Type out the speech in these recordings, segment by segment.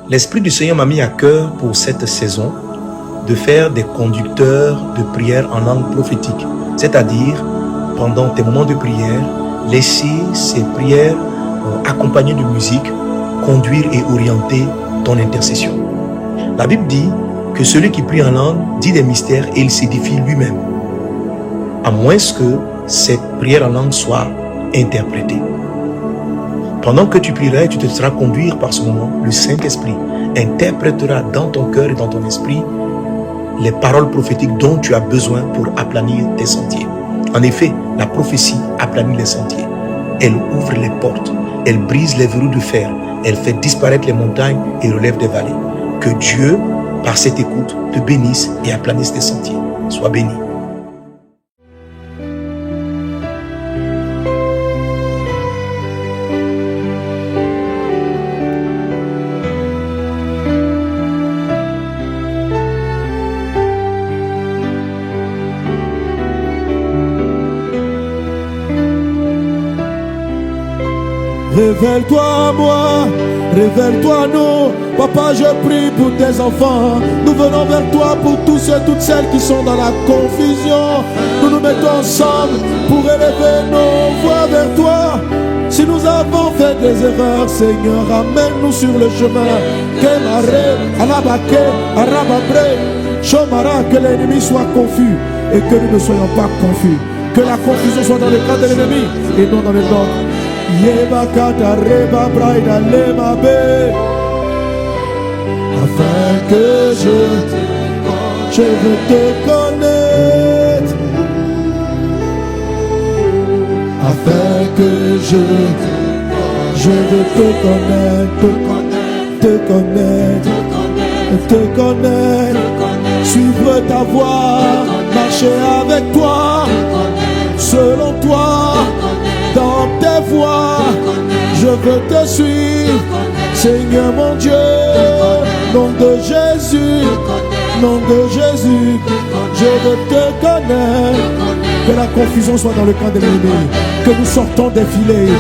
L'Esprit du Seigneur m'a mis à cœur pour cette saison de faire des conducteurs de prière en langue prophétique. C'est-à-dire, pendant tes moments de prière, laisser ces prières accompagnées de musique conduire et orienter ton intercession. La Bible dit que celui qui prie en langue dit des mystères et il s'édifie lui-même, à moins que cette prière en langue soit interprétée. Pendant que tu prieras, tu te feras conduire par ce moment. Le Saint-Esprit interprétera dans ton cœur et dans ton esprit les paroles prophétiques dont tu as besoin pour aplanir tes sentiers. En effet, la prophétie aplanit les sentiers. Elle ouvre les portes, elle brise les verrous de fer, elle fait disparaître les montagnes et relève des vallées. Que Dieu, par cette écoute, te bénisse et aplanisse tes sentiers. Sois béni. Révèle-toi à moi, révèle-toi à nous. Papa, je prie pour tes enfants. Nous venons vers toi pour tous ceux et toutes celles qui sont dans la confusion. Nous nous mettons ensemble pour élever nos voix vers toi. Si nous avons fait des erreurs, Seigneur, amène-nous sur le chemin. Kémaré, Alabaké, Arababré, Chomara, que l'ennemi soit confus et que nous ne soyons pas confus. Que la confusion soit dans le camp de l'ennemi et non dans le nôtre. Yebakata reba braida lemabe, afin que je veux te connaître, afin que je veux te connaître, suivre ta voie, marcher avec toi, selon toi. Dans tes voies, je veux te suivre, Seigneur mon Dieu, nom de Jésus, je veux te connaître. Que la confusion soit dans le camp de l'ennemi, que nous sortons des filets,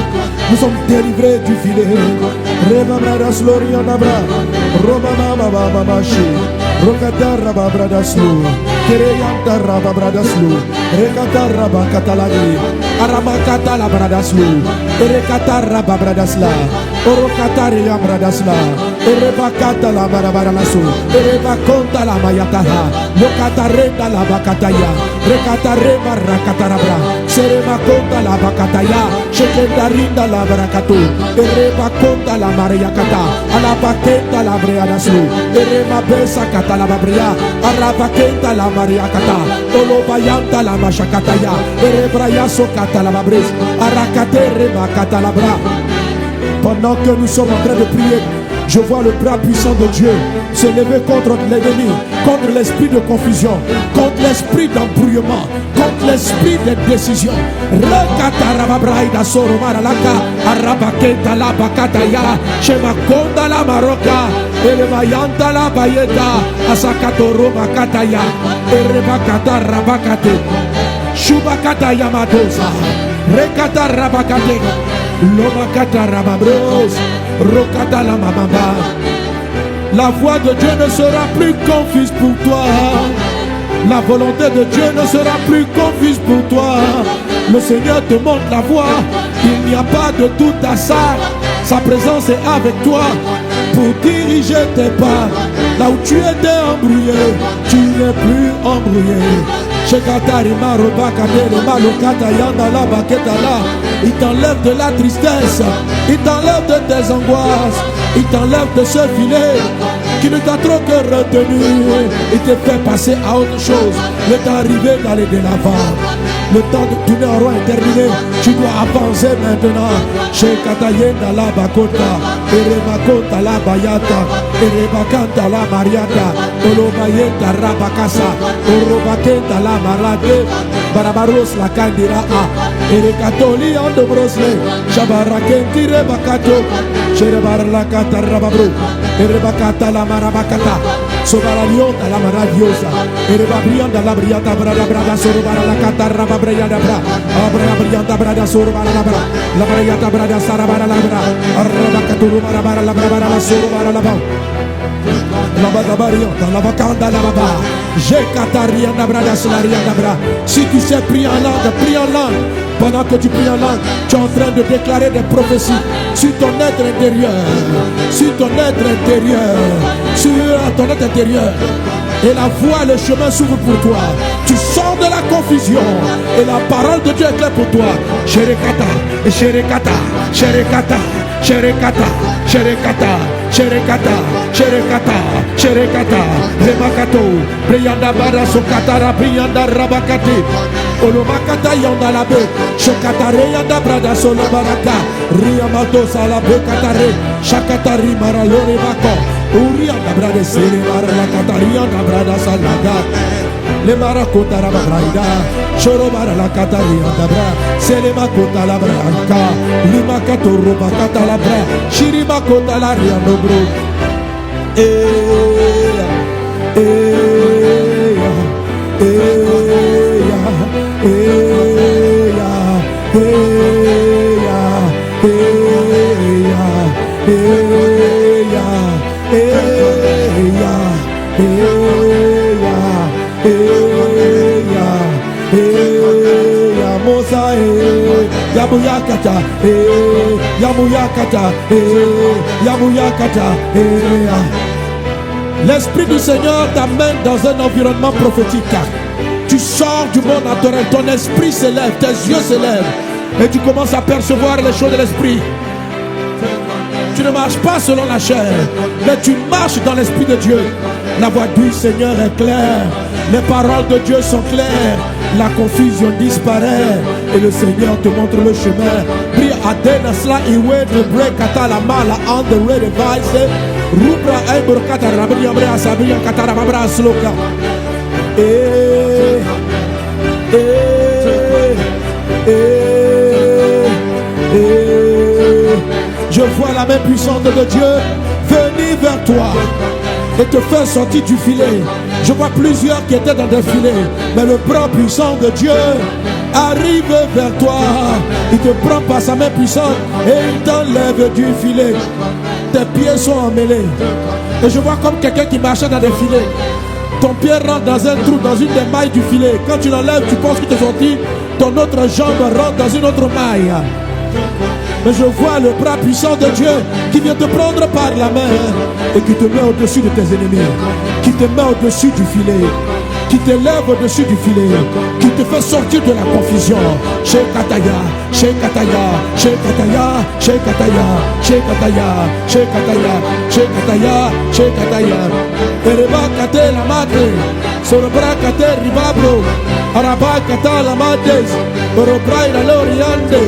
nous sommes délivrés du filet. Rebabradas Lorianabra, Romama Mamashi, Rokadara Babradaslu, Kereyanta Rababradaslu, Rekatara Bakatalani, Aramakata la Bradaslu, Erekatara Babradasla, Orokatari Bradasla, Erebakata la Barabaralasu, Erebakonta la Mayataha, Lokatarenda la Bakataya, Rekatarema Rakatarabra, Seremakonta la Bakataya, Shekentarinda la Barakatu, Erebakonta la Mariakata, Alabakenta la Breadaslu, Eremabesa Katalababria, Arabakenta la Mariakata, Olobayanta la Mashakataya, Erebrayaso Katalababris, Arakatere Makatalabra. Pendant que nous sommes en train de prier, je vois le bras puissant de Dieu se lever contre l'ennemi, contre l'esprit de confusion, contre l'esprit d'embrouillement, contre l'esprit de décision. Rekatarababraida soromaralaka, arabaketa la bakataya, shemakonda la maroka, elemayanta la bayeta, asakatoro makataya, erebakata rabakate, shubakataya madosa, rekatarabakate, lomakata Rokata la mamamba. La voix de Dieu ne sera plus confuse pour toi. La volonté de Dieu ne sera plus confuse pour toi. Le Seigneur te montre la voie. Il n'y a pas de doute à ça. Sa présence est avec toi pour diriger tes pas. Là où tu étais embrouillé, tu n'es plus embrouillé. Il t'enlève de la tristesse, il t'enlève de tes angoisses, il t'enlève de ce filet qui ne t'a trop que retenu. Il te fait passer à autre chose. Le temps arrivé d'aller de l'avant. Le temps de tourner en rond est terminé. Tu dois avancer maintenant. Chez Katayenda la Bakota, Eremakota la Bayata, Erebakanta la Mariata, Olobayeta Rabakasa, Orobaketa la Marade, Barabaros la Kandira, Erekatoli Andobrosle, Shabarakenti Rebakato, Sherebar la Katarababru, Erebakata la Marabakata, Sobaraliota la Maradiosa, Erebabrianda la Briata Brada Brada Sorobara la Catarababreada Bra, Abrabrianda Brada Sorobara la Bra, la Briata Brada Sarabara la Bra, Arabacaturu Marabara la Brabara la Sorobara la Bra. Si tu sais prier en langue, prie en langue. Pendant que tu pries en langue, tu es en train de déclarer des prophéties sur ton être intérieur, sur ton être intérieur, sur ton être intérieur. Et la voie, le chemin s'ouvre pour toi. Tu sors de la confusion et la parole de Dieu est claire pour toi. Sherekata, Sherekata, Sherekata, Sherekata, Sherekata, Sherekata, Sherekata, Sherekata, Remakato, Brianda Bara Sokatara, Brianda Rabakati, Olomakata Yanda Labe, Shokatare Yanda Brada Solabaraka, Riamato Salabe Katare, Shakatari Maralore Mako, Urianda Brada Sere Marala Katarianda Brada Salaga. Le marakota la braida, chorobara la kataria dabra, selema kota la branca, lima katoro bakata la bra, shirima kota la ria nobro. Yamuyakata, Yamuyakata, Yamuyakata. L'Esprit du Seigneur t'amène dans un environnement prophétique. Tu sors du monde naturel, ton esprit s'élève, tes yeux s'élèvent et tu commences à percevoir les choses de l'esprit. Tu ne marches pas selon la chair, mais tu marches dans l'Esprit de Dieu. La voix du Seigneur est claire, les paroles de Dieu sont claires, la confusion disparaît et le Seigneur te montre le chemin. Prie à Denasla Iwe de Brekata la mala on the red device. Rubra Eburkata Rabriambre Sabrian Katarabra Sloka. Je vois la main puissante de Dieu venir vers toi et te faire sortir du filet. Je vois plusieurs qui étaient dans des filets, mais le bras puissant de Dieu arrive vers toi. Il te prend par sa main puissante et il t'enlève du filet. Tes pieds sont emmêlés. Et je vois comme quelqu'un qui marchait dans des filets. Ton pied rentre dans un trou, dans une des mailles du filet. Quand tu l'enlèves, tu penses qu'il t'est sorti. Ton autre jambe rentre dans une autre maille. Mais je vois le bras puissant de Dieu qui vient te prendre par la main et qui te met au-dessus de tes ennemis, qui te met au-dessus du filet, qui t'élève au-dessus du filet, qui te fait sortir de la confusion. Shekataya, Shekataya, Shekataya, Shekataya, Shekataya, Shekataya, Shekataya, Shekataya. Ereba kate la mate, sorobra kate ribabro, araba kata la mates, orobra la loriande.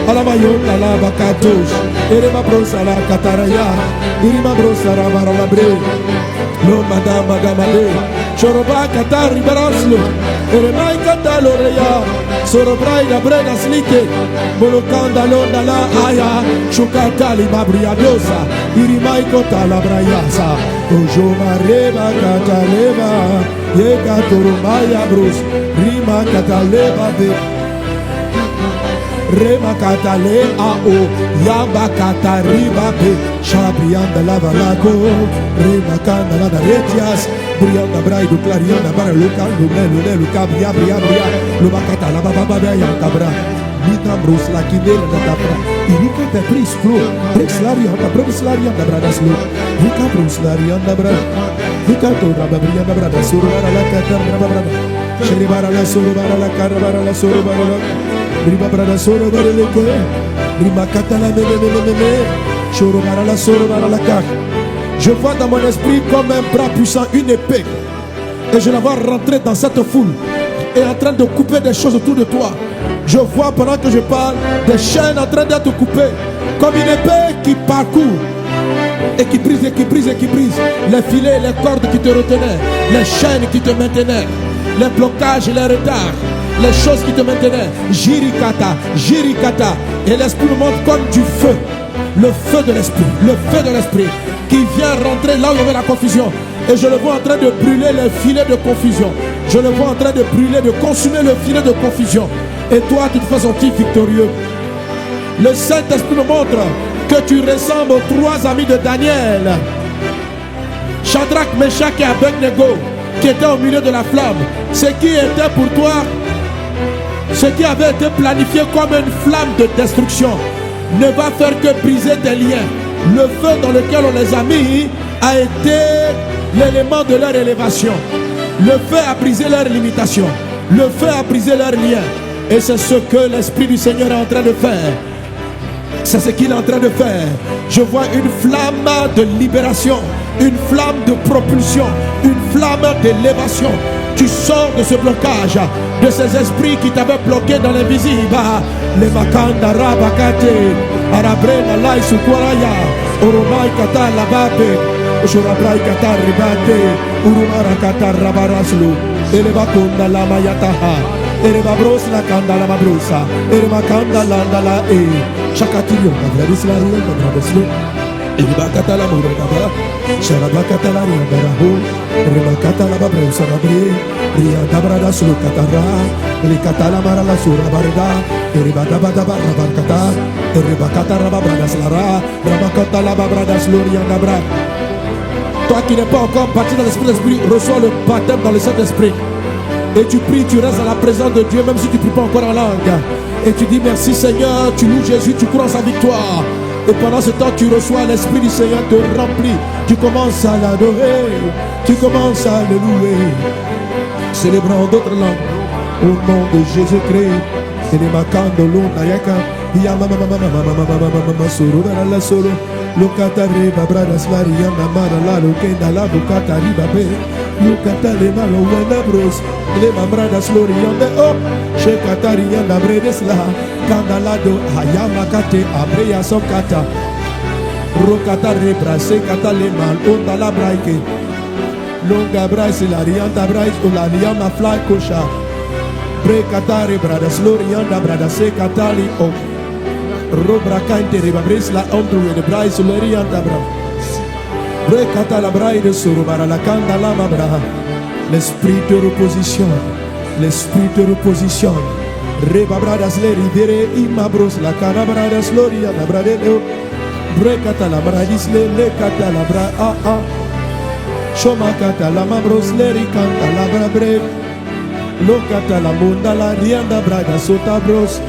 Alamayota la bakatos, Erema brosa la kataraya, Irima brosa la baralabre, no madama gamade, Choroba katari baraslo, Eremai kataloreya, Sorobrai la brena slike, Molokanda londa la aya, Chukatali mabriadosa, Irimai kota la brayasa, Ojo mareba kataleva, Yekatorumaya bros, Rima kataleva be. Remakatale ao Yambakata ribabe Shabrianda lavalago Remakanda la retias Brianda braido clarianda para luca Lumelu cabria bria Lumakata la bababa yankabra Mita bros la kinera da dabra Irika te prispro Brexlarianda brexlarianda bradaslo Rika broslarianda bra Rika to rababrianda brada surara la katarra brada Sheribara la surara la karabara la surara la Riba brada soro bareleke, riba katala meme, choro barala soro barala kak. Je vois dans mon esprit comme un bras puissant, une épée, et je la vois rentrer dans cette foule et en train de couper des choses autour de toi. Je vois pendant que je parle des chaînes en train d'être coupées, comme une épée qui parcourt et qui brise et qui brise et qui brise les filets, les cordes qui te retenaient, les chaînes qui te maintenaient, les blocages et les retards. Les choses qui te maintenaient, Jirikata, Jirikata, et l'esprit me montre comme du feu, le feu de l'esprit, qui vient rentrer là où il y avait la confusion. Et je le vois en train de brûler les filets de confusion. Je le vois en train de brûler, de consumer le filet de confusion. Et toi, tu te fais sortir victorieux. Le Saint-Esprit me montre que tu ressembles aux 3 amis de Daniel. Shadrach, Meshach et Abednego, qui étaient au milieu de la flamme, ce qui était pour toi, ce qui avait été planifié comme une flamme de destruction, ne va faire que briser tes liens. Le feu dans lequel on les a mis a été l'élément de leur élévation. Le feu a brisé leurs limitations. Le feu a brisé leurs liens. Et c'est ce que l'Esprit du Seigneur est en train de faire. C'est ce qu'il est en train de faire. Je vois une flamme de libération, une flamme de propulsion, une flamme d'élévation. Tu sors de ce blocage, de ces esprits qui t'avaient bloqué dans l'invisible. Les makanda rabakate, arabrena lai sukwaraya, oromai kata labate, ushurabrai kata ribate, urumara kata rabaraslu, elebakunda lama yataha, elebabros la kanda lama brusa, elemakanda landa la e, shakatiyo, agradis la ria, agradislu, elebakata la murekaba, sharabakata la ria darahu, elebakata la babrusa rabri, ria dabrada sulu katara, elikata la mara la sura barda, elebadabadaba rabarkata, elebakata rababradas lara, rabakata la babradas luria dabra. Toi qui n'es pas encore baptisé dans l'Esprit, reçois le baptême dans le Saint-Esprit. Et tu pries, tu restes à la présence de Dieu, même si tu ne pries pas encore en langue. Et tu dis merci Seigneur, tu loues Jésus, tu crois en sa victoire. Et pendant ce temps, tu reçois l'Esprit du Seigneur te remplit. Tu commences à l'adorer, tu commences à le louer. Célébrant d'autres langues, au nom de Jésus-Christ. Et les makando l'onayaka, yamamamamamamamamamamamama soro la solo. Lokata reba bradas mariana mara la lokenda la bukata riba be. Lokata le malo wena bros. Le mambradas loriande oh. Shekata rianda bredes la. Kandalado hayama kate abreya sokata. Rokata rebra sekata le mal onda la braike. Longa braise la rianda braise o la liama fly kosha. Brekata rebradas lorianda bradas sekata li oh. Robra kante riba brisla ondru de brai suleri andabra. Brekata la brai de surubara la kanda la mabra. L'esprit de reposition, l'esprit de reposition. Reba bradas le rivere imabros la kana bradas loria la bradeo. Brekata la bradis le kata la bra a a. Shoma kata la mabros le rikanta la brabre. Lokata la munda la rianda braga sota bros.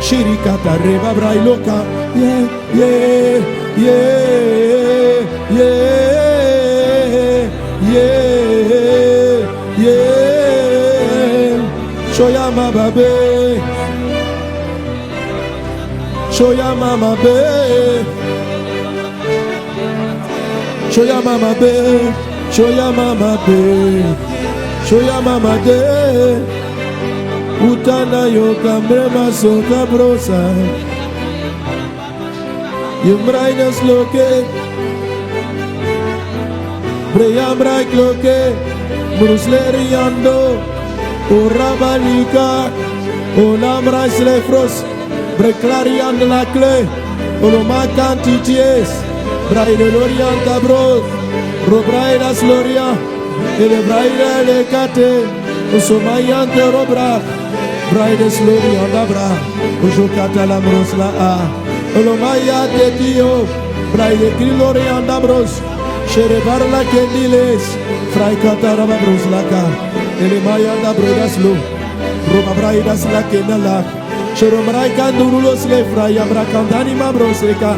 Shirikata reba brailoka, yeah, yeah, yeah, yeah, yeah, yeah. Shoyama babe, shoyama babe, shoyama babe, shoyama babe, shoyama babe. Utana yo kamrema soka brosa Yumrainas loke Breyamrai loke Brusleri ando Urabalika Olamrai slefros Breklarian de la clé Olomakan titiés Braide lorianta bros Robrainas loria Elebraide le kate Osomayante robra Braides lori andabra Ojokata la mrosla a Olomaya tetio Braide krilori andabros Sherebar la kendiles Fraikata rababros la ka Elemaya andabrodas lo Roba braidas la kenala Sheromrai kandurulos le fraya brakandani mabroseka.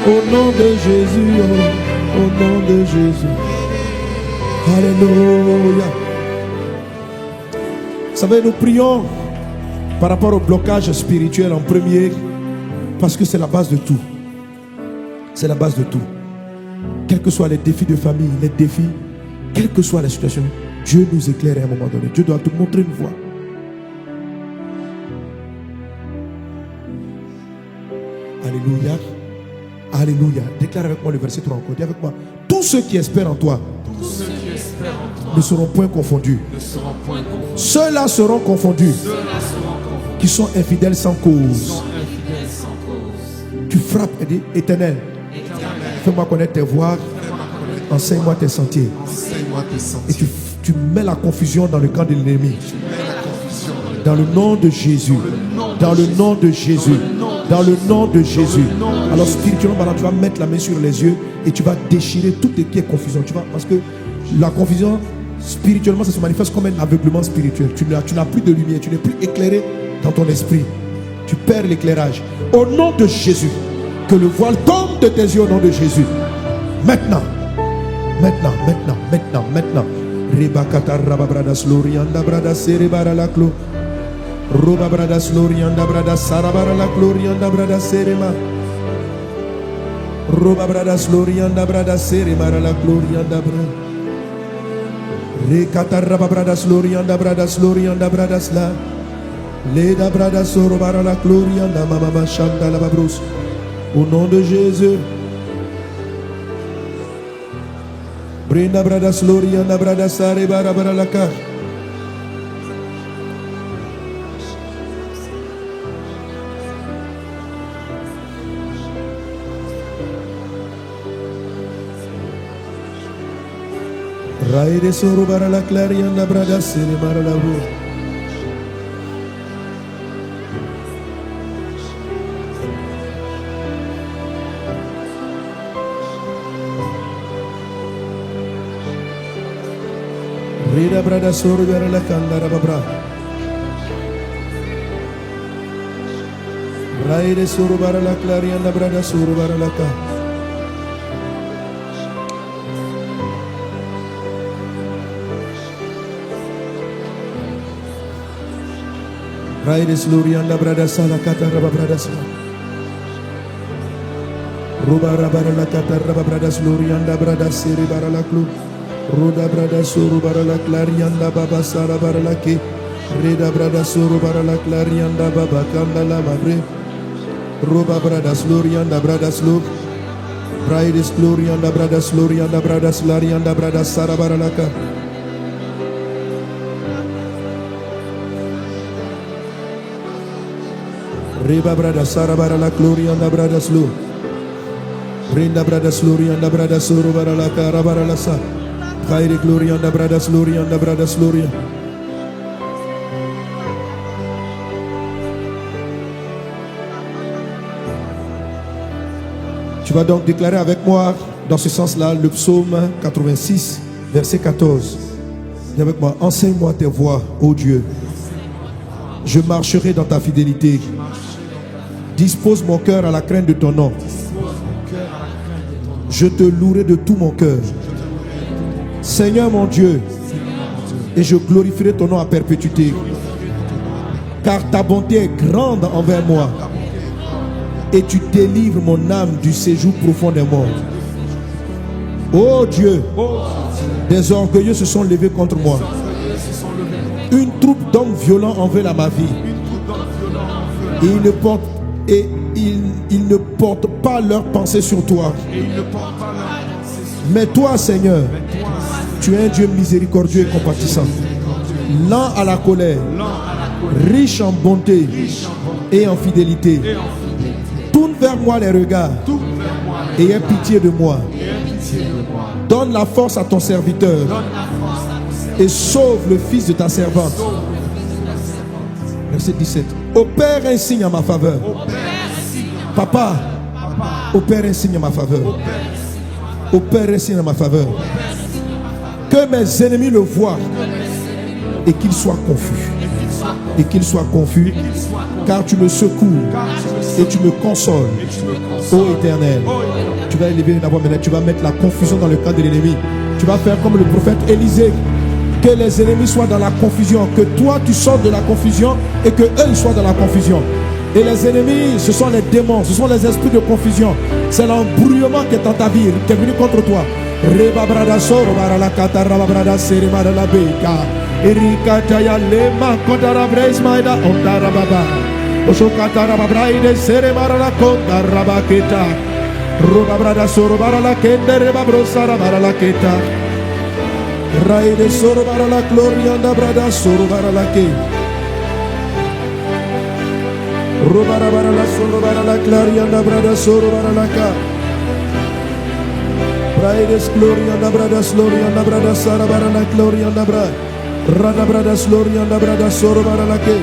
Au nom de Jésus, au nom de Jésus. Alléluia. Vous savez, nous prions par rapport au blocage spirituel en premier, parce que c'est la base de tout. C'est la base de tout. Quels que soient les défis de famille, les défis, quelle que soit la situation, Dieu nous éclaire à un moment donné. Dieu doit te montrer une voie. Alléluia. Alléluia. Déclare avec moi le verset 3 encore. Dis avec moi. Tous ceux qui espèrent en toi ne seront point confondus. Ceux-là seront confondus qui sont infidèles sans cause. Tu frappes et dis Éternel, fais-moi connaître tes voies, enseigne-moi tes sentiers. Et tu mets la confusion dans le camp de l'ennemi. Dans le nom de Jésus. Dans le nom de Jésus. Dans le nom de Jésus. Alors spirituellement, tu vas mettre la main sur les yeux et tu vas déchirer tout ce qui est confusion. Parce que la confusion, spirituellement, ça se manifeste comme un aveuglement spirituel. Tu n'as plus de lumière, tu n'es plus éclairé dans ton esprit. Tu perds l'éclairage. Au nom de Jésus, que le voile tombe de tes yeux au nom de Jésus. Maintenant. Rebakata rababradas lorianda bradas serebara la clo. Roba bradas lorianda bradas sarabara la glorianda bradas serema. Roba bradas lorianda bradas seremara la glorianda bradas. Rekata rababradas lorianda bradas la. Leda bradas sorobara la glorianda mama chanda la babros. Au nom de Jésus. Brenda bradas lorianda bradas sarebara bara la car. Raide sorobara la clarianda bradas seremara la ro. Rida brada sorobara la candara babra. Raide sorobara la clarianda brada sorobara la car. Raides Lurianda Brada Sala Cataraba Bradas Ruba Rabara la Cataraba Bradas Lurianda Bradas Siri Barala Club Ruda Bradas Suru Barala Clarianda Baba Sara Baralaki Rida Bradas Suru Barala Clarianda Baba Kandala Mabre Ruba Bradas Lurianda Bradas Lub Raides Lurianda Bradas Larianda Bradas Sara Baralaka. Reba brada sarabara la glorianda brada slu. Brinda brada slurianda brada suru bara la karabara la sa. Kairi glorianda brada slurianda brada sluria. Tu vas donc déclarer avec moi dans ce sens-là le psaume 86, verset 14. Dis avec moi, enseigne-moi tes voies, ô Dieu. Je marcherai dans ta fidélité. Dispose mon cœur à la crainte de ton nom. Je te louerai de tout mon cœur. Seigneur mon Dieu, et je glorifierai ton nom à perpétuité. Car ta bonté est grande envers moi. Et tu délivres mon âme du séjour profond des morts. Ô Dieu, des orgueilleux se sont levés contre moi. Une troupe d'hommes violents envers ma vie. Et ils ne portent pas leur pensée sur toi. Mais toi, Seigneur, tu es un Dieu miséricordieux et compatissant, lent à la colère, riche en bonté et en fidélité. Tourne vers moi les regards et aie pitié de moi. Donne la force à ton serviteur et sauve le fils de ta servante. Verset 17. Opère un signe à ma faveur. Papa, opère un signe à ma faveur. Opère un signe à ma faveur. Que mes ennemis le voient et qu'ils soient confus. Et qu'ils soient confus, car tu me secours et tu me consoles, ô Éternel. Tu vas élever une voix maintenant, tu vas mettre la confusion dans le camp de l'ennemi. Tu vas faire comme le prophète Élisée. Que les ennemis soient dans la confusion, que toi tu sortes de la confusion et que eux soient dans la confusion. Et les ennemis, ce sont les démons, ce sont les esprits de confusion. C'est l'embrouillement qui est dans ta vie, qui est venu contre toi. Reba brada soro barala katara brada seri marala beka. Erika taya lema kotara brace maida ondara baba. Osho katara braide seri marala kotara baketa. Roba brada soro barala kende reba brosara barala keta. Raide soro barala glorianda brada soro barala ke. Roba barala soro barala glorianda brada soro barala ka. Raides glorianda brada glorianda brada sara barala glorianda brada. Rada brada glorianda brada soro barala ke.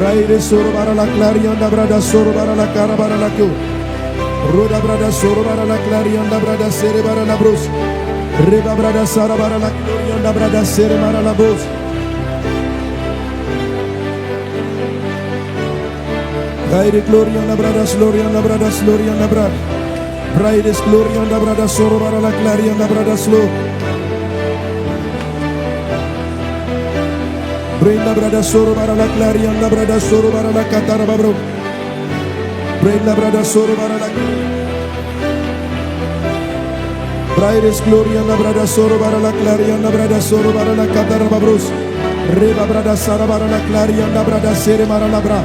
Braide soro bara la clarianda brada soro bara la cara bara la kyo. Roda brada soro bara la clarianda brada sere bara la bros. Reba brada sara bara la clarianda brada sere bara la bros. Braide glorianda brada slorianda brada slorianda brada. Braide glorianda brada soro bara la clarianda brada slo. Brenda brada soro bara la clarianda brada soro bara la katara babro. Brenda brada soro bara la Braides glorianda brada soro bara la clarianda brada soro bara la katara babros. Reba brada sara bara la clarianda brada sere bara la bra.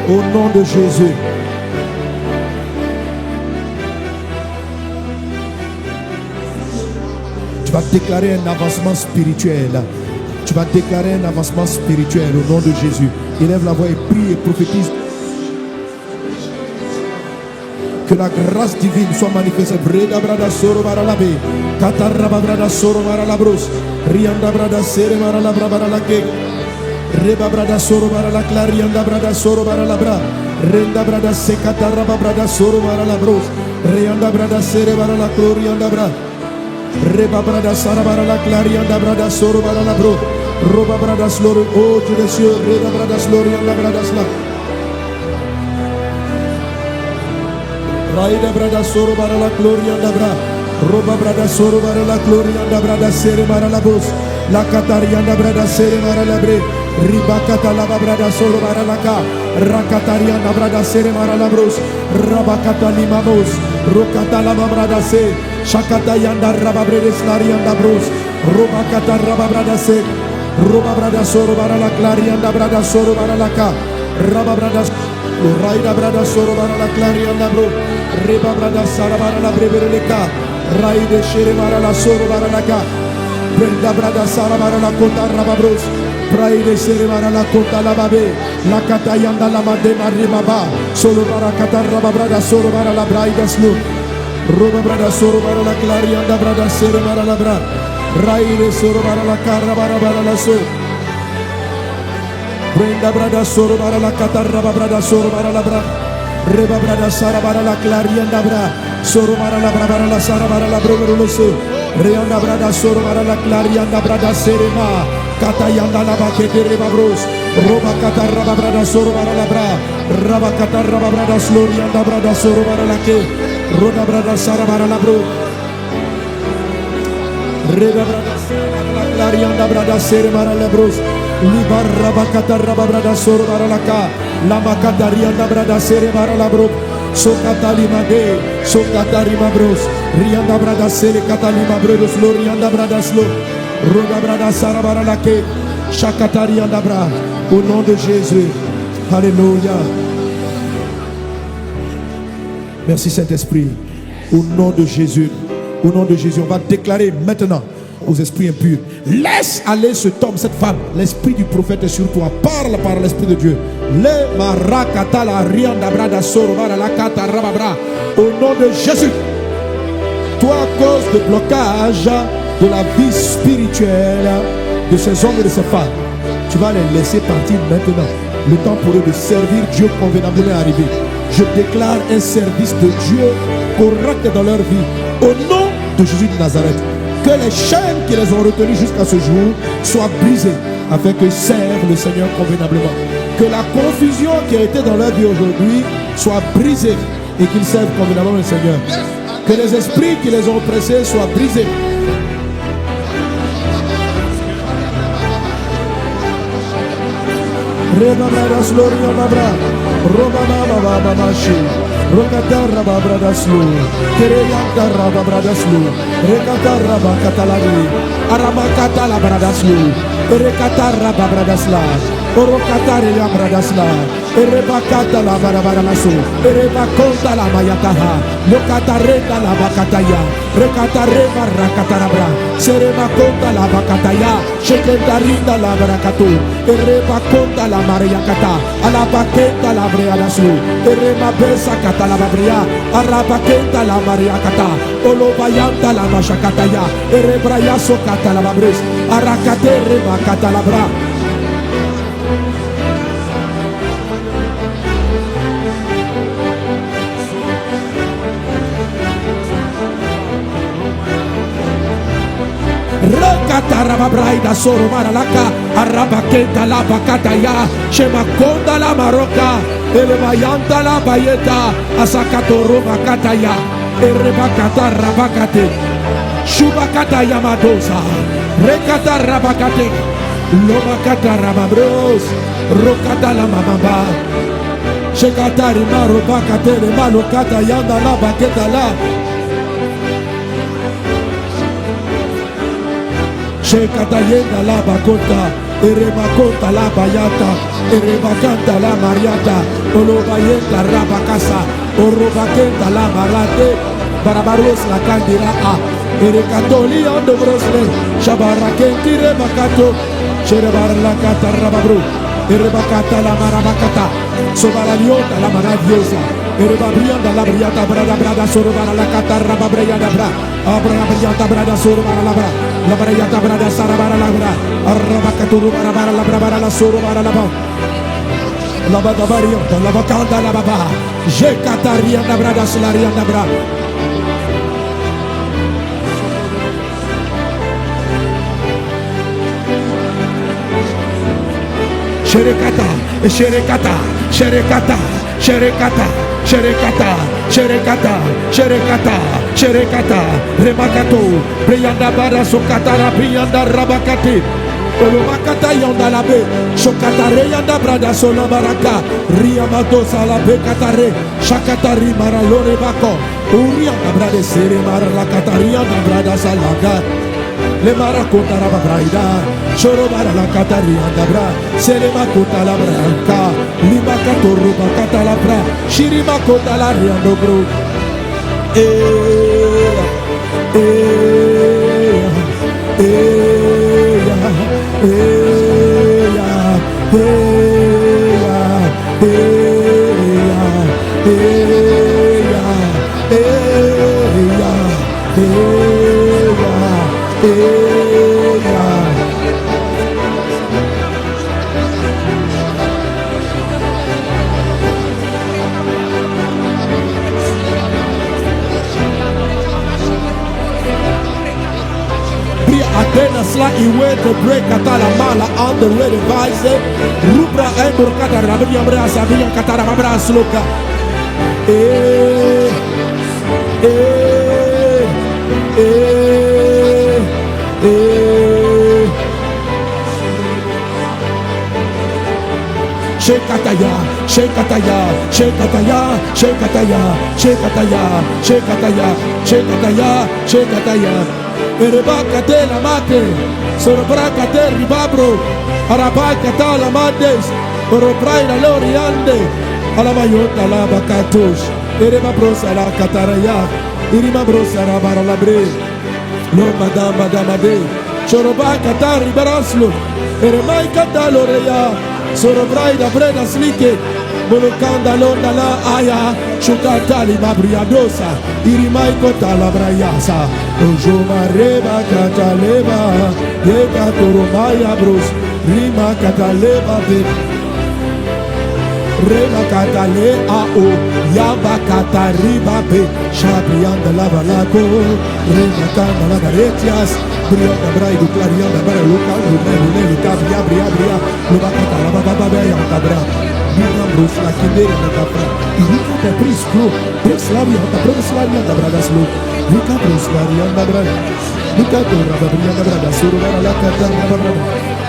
Au nom de Jésus. Tu vas déclarer un avancement spirituel. Tu vas déclarer un avancement spirituel au nom de Jésus. Élève la voix et prie et prophétise. Que la grâce divine soit manifestée. Breda brada soro bara la be. Kataraba brada soro bara la bros. Rianda brada sere bara la bra bara la ke. Reba brada soro bara la clarianda brada soro bara la bra. Renda brada se kataraba brada soro bara la bros. Rianda brada sere bara la glorianda bra. Reba brada sara bara la clarianda brada soro bara la bro. Roba brada sloro, oh Dieu des cieux, reba brada slorianda brada sla. Raida brada soro bara la glorianda bra. Roba brada soro bara la glorianda brada sere bara la bos. La catarianda brada sere bara la bre. Riba catalaba brada soro bara la ka. Rakatarianda brada sere bara la bros. Rabakata limamos. Rokatalaba brada se. Shakatayanda rababre slarianda bros. Robakata rababrada se. Roba brada soro bara la clarianda brada soro bara la ka. Raba brada Raida brada soro bara la clarianda bro. Reba brada sara bara la brevere le ka. Raide shere bara la soro bara la ka. Brenda brada sara bara la kota raba bros. Praide shere bara la kota la babe. La katayanda la made mariba ba. Solo bara kata raba brada soro bara la braida slu. Roba brada soro bara la clarianda brada sere bara la bra. Raide soro bara la cara bara la so. Brenda brada soro bara la catarra brada soro bara la bra. Reba brada sara bara la clarianda bra. Soro bara la sara bara la bromero so. Reanda brada soro bara la clarianda brada serema. Katayanda la bakete reba bros. Roba catarra brada soro bara la bra. Raba catarra brada slorianda brada soro bara la ke. Roda brada sara bara la bro. Reba brada sara la clarianda brada sere bara la bros. Libarra bakata raba brada soro bara la ka. La makatarianda brada sere bara la bro. Sokatalima de, sokatarima bros. Rianda brada sere katalima bros. Lorianda brada slo. Roda brada sara bara la ke. Shakatarianda bra. Au nom de Jésus. Alléluia. Merci Saint-Esprit. Au nom de Jésus. Au nom de Jésus, on va déclarer maintenant aux esprits impurs. Laisse aller cet homme, cette femme. L'esprit du prophète est sur toi. Parle par l'esprit de Dieu. Le marakata la rianda brada sorvara la kata rababra. Au nom de Jésus. Toi, à cause de blocage de la vie spirituelle de ces hommes et de ces femmes, tu vas les laisser partir maintenant. Le temps pour eux de servir Dieu convenablement est arrivé. Je déclare un service de Dieu correct dans leur vie. Au nom de Jésus de Nazareth. Que les chaînes qui les ont retenus jusqu'à ce jour soient brisées afin qu'ils servent le Seigneur convenablement. Que la confusion qui a été dans leur vie aujourd'hui soit brisée et qu'ils servent convenablement le Seigneur. Que les esprits qui les ont oppressés soient brisés. Rokatara babradaslu, Kereyantara babradaslu, Rekatara bakatalani, Aramakatala bradaslu, Rekatara babradasla, Orokatari bradasla, Erebakata la barabaramasu, Erebakonta la mayataha, Lokatareta la bakataya, Rekatareba rakatarabra, Serebakonta la bakataya, Shekentarinda la barakatu, Erebakonta la mariakata, Alabakenta la breadaslu, Erebabesa la babria, arabakenta la mariakata, olobayanta la mashakataya, erebrayaso kata la babris, arakate rebakata la bra. Rekataraba braida soro maralaka. Arabaketa la bakataya. Shemakonda la maroka. Elemayanta la bayeta. Asakatoro bakataya. Erebakata rabakate. Shubakata yamadosa. Rekata rabakate. Lomakata rababros. Rokata la mamamba. Shekatari maro bakate le malokata yanda la baketa la. Shekata yenda la bakota. Eremakota la bayata. Erebakanta la mariata. Olobayeta rabakasa. Orobakenta la marate. Barabaros la candira a. Erekatoli ando brosle. Shabarakenti rebakato. Sherebar la kata rababru. Erebakata la marabakata. Sobaraliota la maradiosa. Erebabrianda la briata brada brada sorobara la kata rababreya bra. Abra briata brada sorobara la bra. La briata brada sarabara la bra. Arabakaturu barabara la brabara la sorobara la bra. La bagabariota la bakanda la baba. Je kataria la brada solaria la bra. Sherekata, sherekata, sherekata, sherekata, sherekata, sherekata, sherekata, sherekata, remakato, priyanda bara sokatara priyanda rabakati, olomakata yanda labe, sokatare yanda brada sola baraka, riyamato salabe katare, shakatari maralore bako, uriyanda brada sere maralakatari yanda brada salaga. Le maracota la braida, chorobara la cataria da bra, se le macota la branca, lima catoruba catalabra, shirima cota la riando bro. Sla iwe to break katala mala on the way device rubra endur kata rabia brasa biang kata rabra sloka Shekataya, shekataya, shekataya, shekataya, shekataya, shekataya, shekataya, shekataya. Erebakate la mate, sorobrakate ribabro, arabakata la mates, orobrai la loriande, alamayota la bakatos, erebabrosa la cataraya, irimabrosa la baralabre, lo madama damade, sorobakata ribaraslo, eremai cataloreya, sorobrai la breda slike, molokanda londa la aya, shukatali mabriadosa, irimai kota la brayasa. Ojoma reba kataleba, yeka toromaya bros, rima kataleba be, rema katale ao, yamba katariba be, shabrianda la balako, rema kanda la garetias, brianda braido clarianda bara luka, lumelu kabria bria, luba katala baba be yanta bra. Bros la kindere na kapra, ilika te prisco, preslavia ta preslavia da bragaslo. Luka prosvaria da braga, luka tora babria da braga, surubara la kata da braga,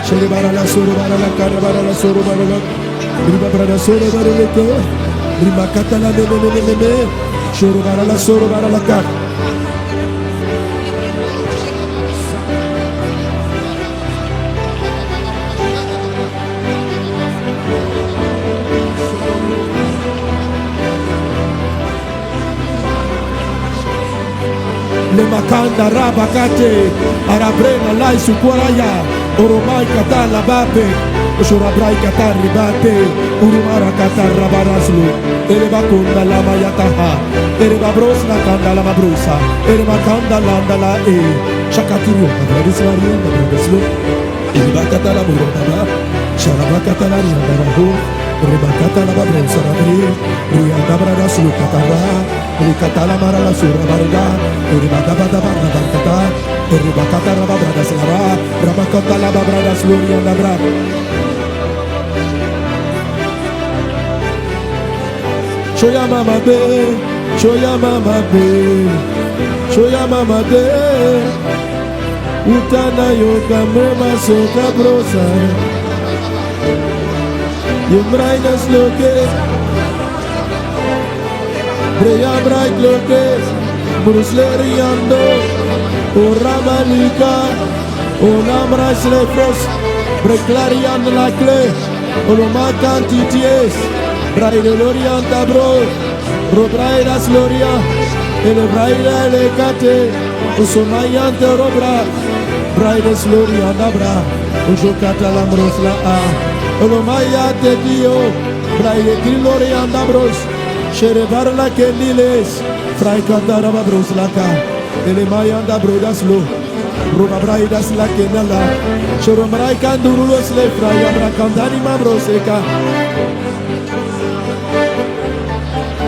shelibara la surubara la kata bara la surubara la, riba braga surubara la ke, riba kata la me, surubara la kata. Le makanda rabakate, arabrena lai sukuraya, oromai kata labape, ushurabrai kata ribate, urumara kata rabaraslu, erebakunda la mayataha, erebabros la kanda la mabrusa, erebakanda landa la shakaturu, abradisvaria, abradislu, erebakata la murotaba, sharabakata la riandarahu, erebakata la babrusa rabri, riandabraslu katara. Ricatala marala sura barda, ribadabada barkata, ribakata rababrada slara, rabakota la babrada sluria labra. Shoya mama be, shoya mama be, shoya mama be. Utana yoga mrema soka brosa. Yumrainas loke. Breya bright loke, Brusleriando, O Ramanika, O Namras Lefros, Breclarian la clé, O Lomacan Tities, Braide Lorian Tabro, Robraidas Loria, El Braida Lecate, O Somayante Robra, Braides Loria Nabra, O Jocata Lambros la A, O Lomaya de Dio, Braide Gilorian Dabros. Sherevar la Keniles, Fraikanda Bros Laka, Elemayanda Brodaslo, Ruba Braidas la Kenala, Sheromrai Kandurulos le Fraya Bracandani Mabroseka,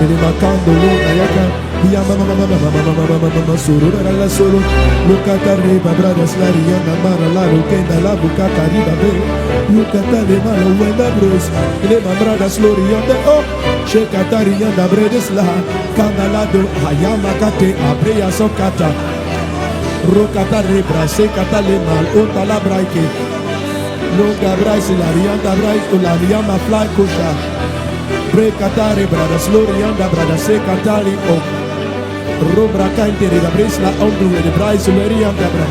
Elemakando Ayaka. Mama surura la solo Lucata riba bradas la riana mara la ruquenda la bucata riba be Lucata le malo wenda bros le mambradas lorianda oh Shekata rianda bredes la Kanalado hayama kate abreya sokata Rokata ribra sekata le mal ota la braike Longa brais la rianda brais la riama fly kusha Brekata ribradas lorianda bradas sekata li oh Robra cantere da bresla ondue de brai suleria dabra.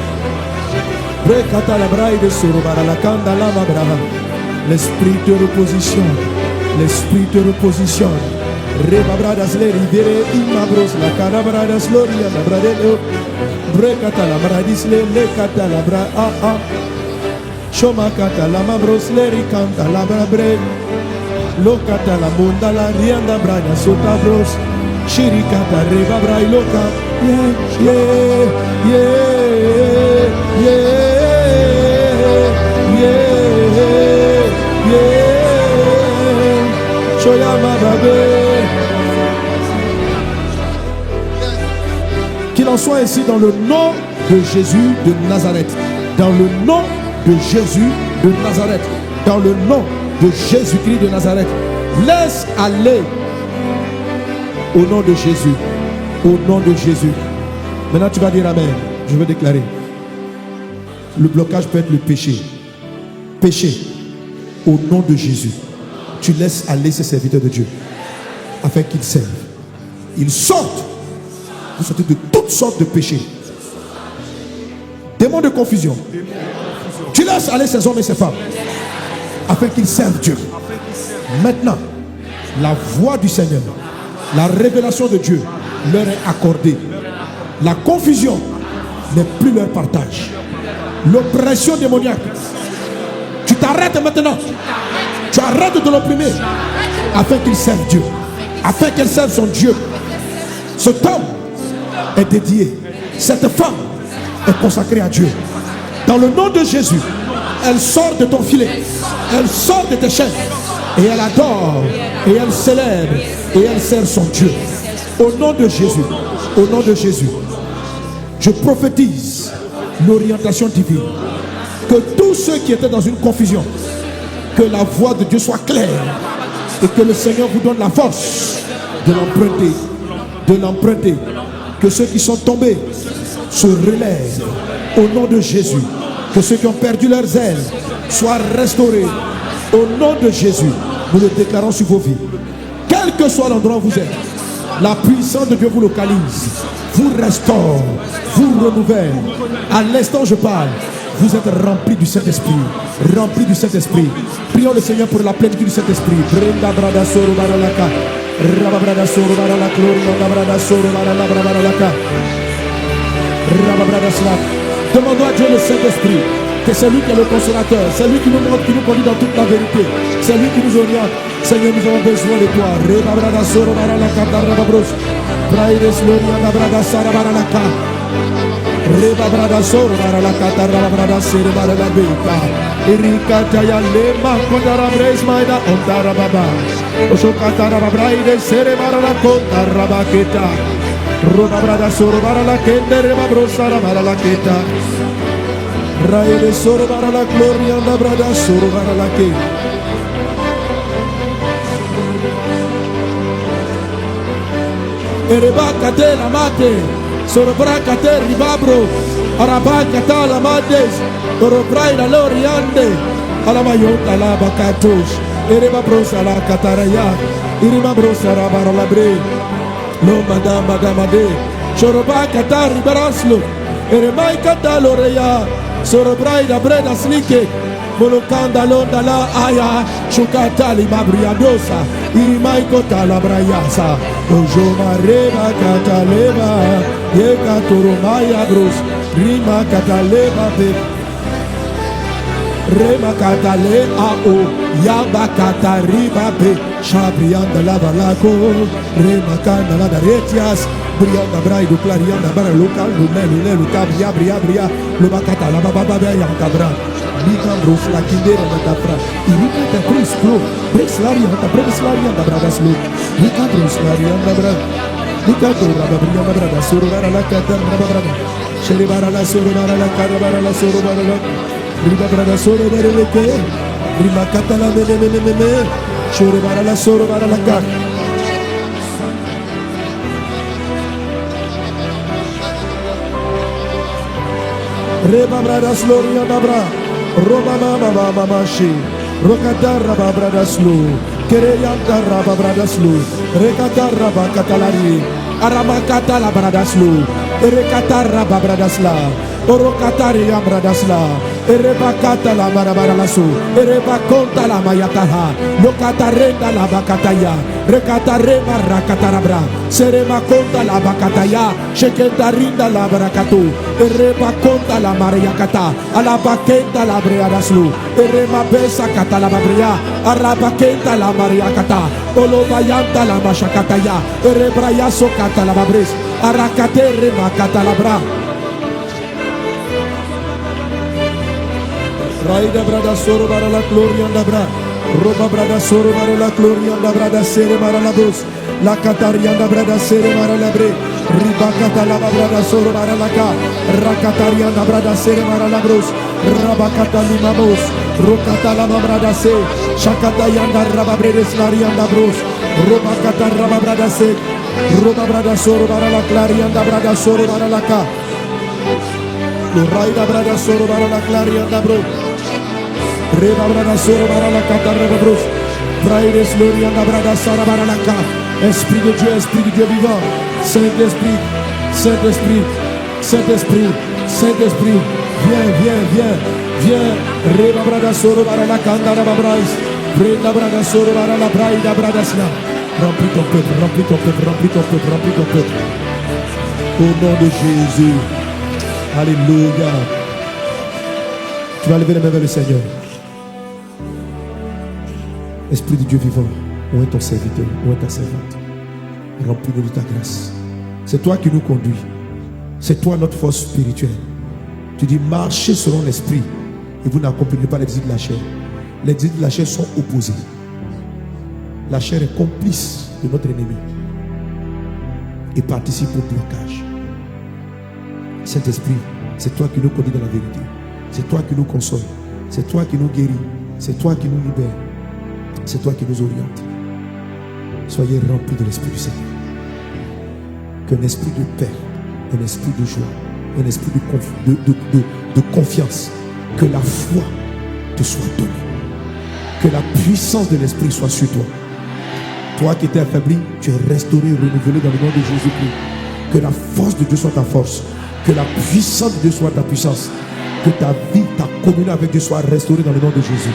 Brecata la brai de surubara la canda la mabraha. L'esprit de reposition. L'esprit de reposition. Reba bradas le rivere imabros la cana bradas loria la bradelo. Brecata la bradis le cata la bra a a. Shoma cata la mabros le ricanta la brabre. Locata la munda la rianda brada sotabros. Shirikata reba brailoka, yeah, yeah, yeah, yeah, yeah, yeah. Shoyama babe. Qu'il en soit ainsi dans le nom de Jésus de Nazareth. Dans le nom de Jésus de Nazareth. Dans le nom de Jésus-Christ de Nazareth. Laisse aller. Au nom de Jésus. Au nom de Jésus. Maintenant tu vas dire amen. Je veux déclarer. Le blocage peut être le péché. Péché. Au nom de Jésus. Tu laisses aller ces serviteurs de Dieu. Afin qu'ils servent. Ils sortent. Vous sortez de toutes sortes de péchés. Démons de confusion. Tu laisses aller ces hommes et ces femmes. Afin qu'ils servent Dieu. Maintenant. La voix du Seigneur. La révélation de Dieu leur est accordée. La confusion n'est plus leur partage. L'oppression démoniaque. Tu t'arrêtes maintenant. Tu arrêtes de l'opprimer. Afin qu'il serve Dieu. Afin qu'elle serve son Dieu. Cet homme est dédié. Cette femme est consacrée à Dieu. Dans le nom de Jésus, elle sort de ton filet. Elle sort de tes chaînes. Et elle adore. Et elle célèbre. Et elle sert son Dieu. Au nom de Jésus. Au nom de Jésus. Je prophétise l'orientation divine. Que tous ceux qui étaient dans une confusion, que la voix de Dieu soit claire. Et que le Seigneur vous donne la force de l'emprunter. De l'emprunter. Que ceux qui sont tombés se relèvent. Au nom de Jésus. Que ceux qui ont perdu leurs ailes soient restaurés. Au nom de Jésus. Nous le déclarons sur vos vies. Quel que soit l'endroit où vous êtes, la puissance de Dieu vous localise, vous restaure, vous renouvelle. À l'instant où je parle, vous êtes remplis du Saint-Esprit. Remplis du Saint-Esprit. Prions le Seigneur pour la plénitude du Saint-Esprit. Brenda brada soro baralaka. Rababrada soro barala gloria brada soro barala baralaka. Rababrada slap. Demandons à Dieu le Saint-Esprit. Que c'est lui qui est le consolateur. C'est lui qui nous montre, qui nous conduit dans toute la vérité. C'est lui qui nous oriente. Seigneur, nous avons besoin de toi. Rebabrada soro baralaka darababros. Braides gloria brada sara baralaka. Rebabrada soro baralaka darababra sere baralabeka. Erika taya lema kondara bresmaida ondara baba. Oshokatara braides sere baralako darabaketa. Roba brada soro bara la kende reba brosara bara la keta. Raide soro bara la gloria da brada soro bara la ke. Ereba kate la mate. Soro bra kate ribabro. Araba kata la mades. Soro bra la loriande. Alamayota la bakatos. Ereba brosa la kataraya. Irima brosa la bara la bre. Lo madama gamade. Choroba katari baraslo. Eremai kataloreya. Sorobrai da breda slike. Molokanda londa la aya. Chukatali mabriadosa. Irimai kota la brayasa. Ojo mareba kataleba. Yeka toromaya bros. Rima kataleba pe. Rema katale ao. Yamba katariba pe. Shabrianda la balako. Rema kanda la daretias. Brianda brai do clarianda bara local lulu cabria bria lo bakata la baba yanda bra Mika bros la kindera na tapra irika ta prisco breslari anda bra das lo Mika breslari anda bra Mika do bra bria bra suru bara la kata bra sheri bara la suru bara la kara bara la suru bara la riba bra suru bara le ke rima kata la me shuru bara la suru bara la kara. Reba bradas loria nabra, roba mama mashi, rokadara bradas lo, kereyanda raba bradas lo, rekadara katalari, arama katala bradas lo, rekatara bradas la, orokatari bradas la, ereba katala marabara lasu, ereba konta la mayataha, lokatarenda la bakataya, rekatare marakatarabra, serema konta la bakataya, shekentarinda la barakatu. Ereba konta la mariakata, alabakenta la breadaslu, erema besa kata la babria, arabakenta la mariakata, olobayanta la mashakataya, erebrayaso kata la babris, arakate rema kata la bra. Raida brada soro bara la gloria da bra, roba brada soro bara la gloria da brada sere bara la bus, la catarianda brada sere bara la bre. Ribakata la brada soro bara la ka, rakatarianda brada sere bara la bros, rabakata limamos, rokata la brada se, shakata yanda rababredes larianda bros, robakata rababrada se, roba brada soro bara la clarianda brada soro bara la ka, lo raida brada soro bara la clarianda bro, reba brada soro bara la kata rababros, braides lorianda brada sara bara la ka. Esprit de Dieu vivant, Saint-Esprit, Saint-Esprit, Saint-Esprit, Saint-Esprit, viens, Reba brada soro bara la kanda rababrais, Brenda brada soro bara la braida bradasla. Remplis ton peuple, remplis ton peuple, remplis ton peuple, remplis ton peuple. Au nom de Jésus, alléluia. Tu vas lever les mains vers le Seigneur. Esprit de Dieu vivant, où est ton serviteur, où est ta servante? Remplis-nous de ta grâce. C'est toi qui nous conduis. C'est toi notre force spirituelle. Tu dis marchez selon l'esprit et vous n'accomplirez pas les désirs de la chair. Les désirs de la chair sont opposés. La chair est complice de notre ennemi et participe au blocage. Saint-Esprit, c'est toi qui nous conduis dans la vérité. C'est toi qui nous console. C'est toi qui nous guéris. C'est toi qui nous libère. C'est toi qui nous oriente. Soyez remplis de l'Esprit du Seigneur. Qu'un esprit de paix, un esprit de joie, un esprit de confiance, que la foi te soit donnée. Que la puissance de l'Esprit soit sur toi. Toi qui étais affaibli, tu es restauré, renouvelé dans le nom de Jésus-Christ. Que la force de Dieu soit ta force. Que la puissance de Dieu soit ta puissance. Que ta vie, ta communion avec Dieu soit restaurée dans le nom de Jésus.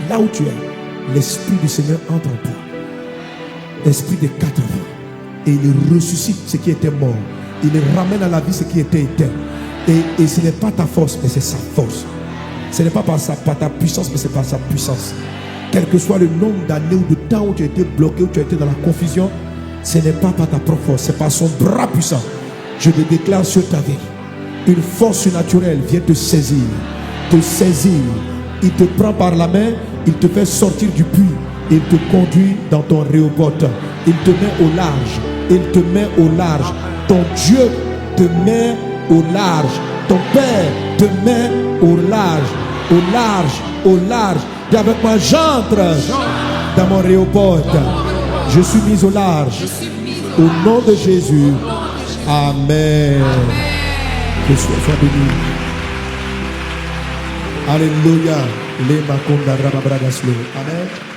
Là où tu es, l'Esprit du Seigneur entre en toi. Esprit des 80. Et il ressuscite ce qui était mort. Il ramène à la vie ce qui était éteint. Et ce n'est pas ta force, mais c'est sa force. Ce n'est pas par ta puissance, mais c'est par sa puissance. Quel que soit le nombre d'années ou de temps où tu as été bloqué, où tu as été dans la confusion, ce n'est pas par ta propre force, c'est par son bras puissant. Je le déclare sur ta vie. Une force surnaturelle vient te saisir. Te saisir. Il te prend par la main, il te fait sortir du puits. Il te conduit dans ton Rehoboth. Il te met au large. Il te met au large. Ton Dieu te met au large. Ton Père te met au large. Au large, au large. Dis avec moi, j'entre dans mon aéroport. Je suis mis au large. Au nom de Jésus. Amen. Que sois béni. Alléluia. Amen.